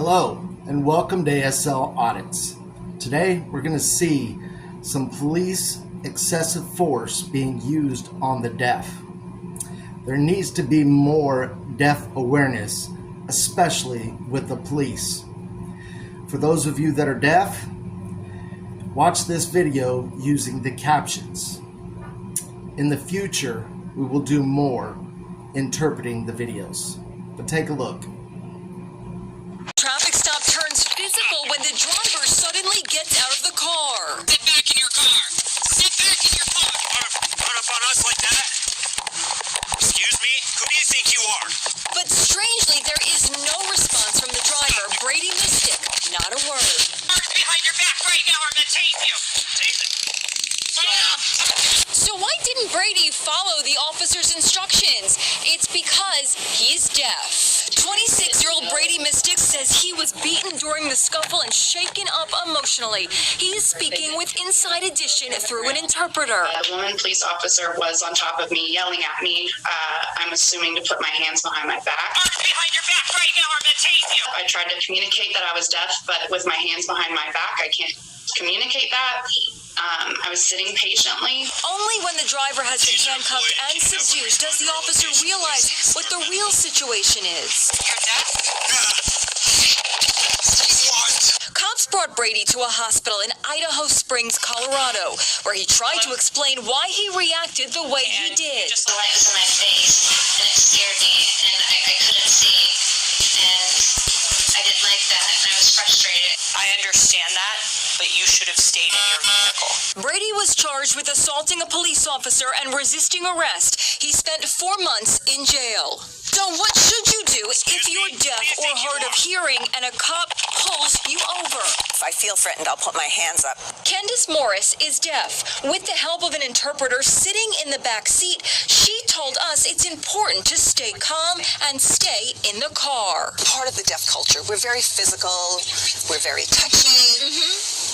Hello and welcome to ASL Audits. Today we're going to see some police excessive force being used on the deaf. There needs to be more deaf awareness, especially with the police. For those of you that are deaf, watch this video using the captions. In the future, we will do more interpreting the videos. But take a look. Traffic stop turns physical when the driver suddenly gets out of the car. Sit back in your car. Sit back in your car. Run up on us like that? Excuse me? Who do you think you are? But strangely, there is no response from the driver. Brady missed it. Not a word. Mark behind your back right now or I'm gonna tape you. Tape it. So why didn't Brady follow the officer's instructions? It's because he's deaf. 26-year-old Brady Mystics says he was beaten during the scuffle and shaken up emotionally. He is speaking with Inside Edition through an interpreter. The woman police officer was on top of me, yelling at me. I'm assuming to put my hands behind my back. Mark behind your back right now or I'm gonna tape you. I tried to communicate that I was deaf, but with my hands behind my back, I can't communicate that. I was sitting patiently. Only when the driver has been handcuffed and subdued does the officer realize what the real situation is. You're deaf? What? Cops brought Brady to a hospital in Idaho Springs, Colorado, where he tried to explain why he reacted the way he did. The light was in my face, and it scared me, and I couldn't see, and I didn't like that, and I was frustrated. I understand that, but you should have stayed in your vehicle. Brady was charged with assaulting a police officer and resisting arrest. He spent 4 months in jail. So what should you do if you're deaf or hard of hearing and a cop pulls you over? If I feel threatened, I'll put my hands up. Candace Morris is deaf. With the help of an interpreter sitting in the back seat, she told us it's important to stay calm and stay in the car. Part of the deaf culture, we're very physical, we're very touchy,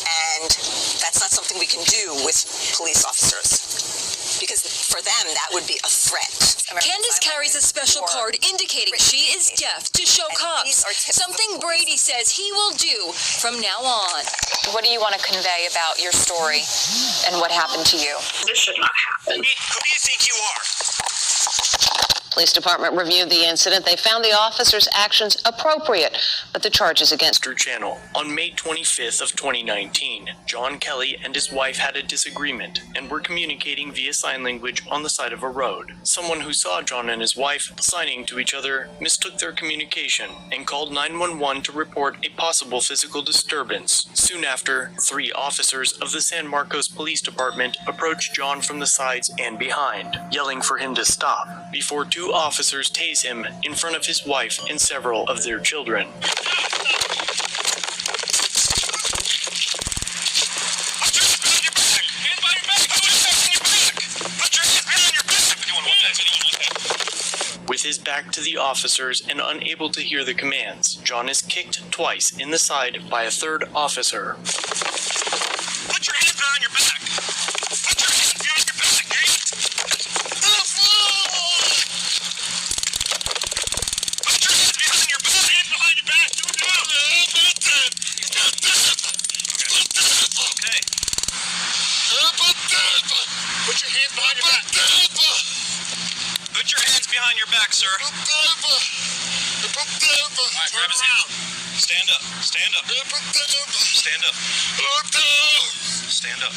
and that's not something we can do with police officers. Because for them, that would be a threat. Candace carries a special card indicating she is deaf to show cops, something Brady says he will do from now on. What do you want to convey about your story and what happened to you? This should not happen. Who do you think you are? Police department reviewed the incident. They found the officer's actions appropriate, but the charges against Channel. On May 25th of 2019, John Kelly and his wife had a disagreement and were communicating via sign language on the side of a road. Someone who saw John and his wife signing to each other mistook their communication and called 911 to report a possible physical disturbance. Soon after, 3 officers of the San Marcos Police Department approached John from the sides and behind, yelling for him to stop, before 2 officers tase him in front of his wife and several of their children. With his back to the officers and unable to hear the commands, John is kicked twice in the side by a 3rd officer. Put your hands behind your back. Put your hands behind your back. Put your hands behind your back. Hands behind your back. Do it now. Okay. Put your hands behind your back. Put your hands behind your back, sir. All right, grab his hand. Stand up. Stand up. Stand up. Stand up.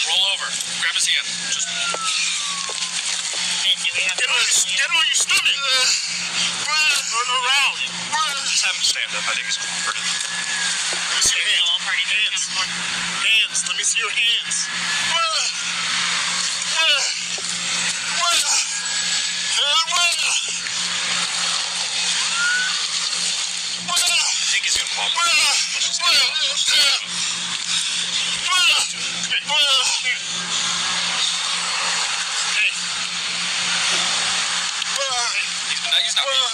Roll over. Grab his hand. Just get on your stomach. Turn around. Just have him stand up. I think he's hurting. Let me see your hands. Hands. Let me see your hands. I think he's gonna fall. He's not being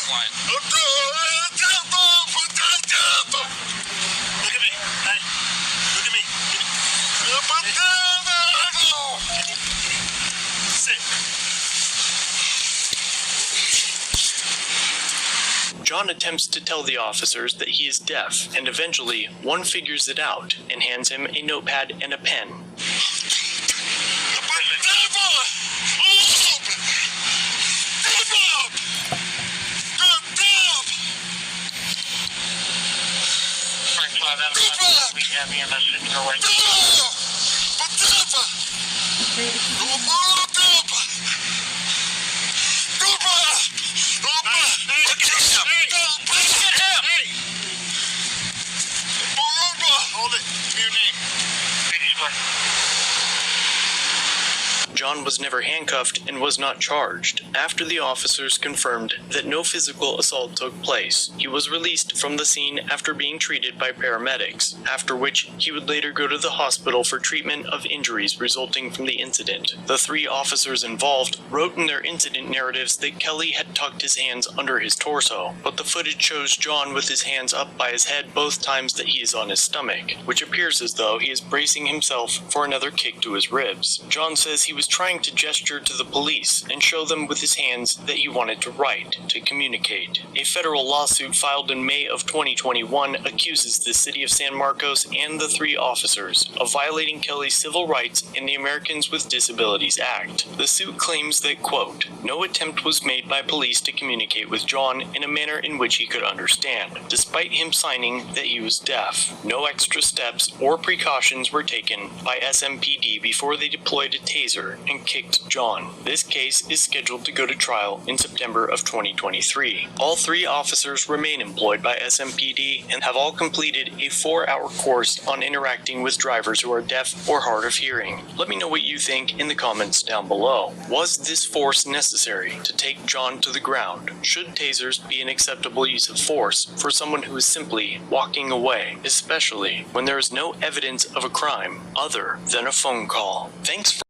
quiet. Look at me. Hey. Look at me. Sit. John attempts to tell the officers that he is deaf, and eventually one figures it out and hands him a notepad and a pen. Hold it. Give me your name. John was never handcuffed and was not charged. After the officers confirmed that no physical assault took place, he was released from the scene after being treated by paramedics, after which he would later go to the hospital for treatment of injuries resulting from the incident. The 3 officers involved wrote in their incident narratives that Kelly had tucked his hands under his torso, but the footage shows John with his hands up by his head both times that he is on his stomach, which appears as though he is bracing himself for another kick to his ribs. John says he was trying to gesture to the police and show them with his hands that he wanted to write, to communicate. A federal lawsuit filed in May of 2021 accuses the city of San Marcos and the 3 officers of violating Kelly's civil rights in the Americans with Disabilities Act. The suit claims that, quote, no attempt was made by police to communicate with John in a manner in which he could understand, despite him signing that he was deaf. No extra steps or precautions were taken by SMPD before they deployed a taser and kicked John. This case is scheduled to go to trial in September of 2023. All 3 officers remain employed by SMPD and have all completed a 4-hour course on interacting with drivers who are deaf or hard of hearing. Let me know what you think in the comments down below. Was this force necessary to take John to the ground? Should tasers be an acceptable use of force for someone who is simply walking away, especially when there is no evidence of a crime other than a phone call? Thanks for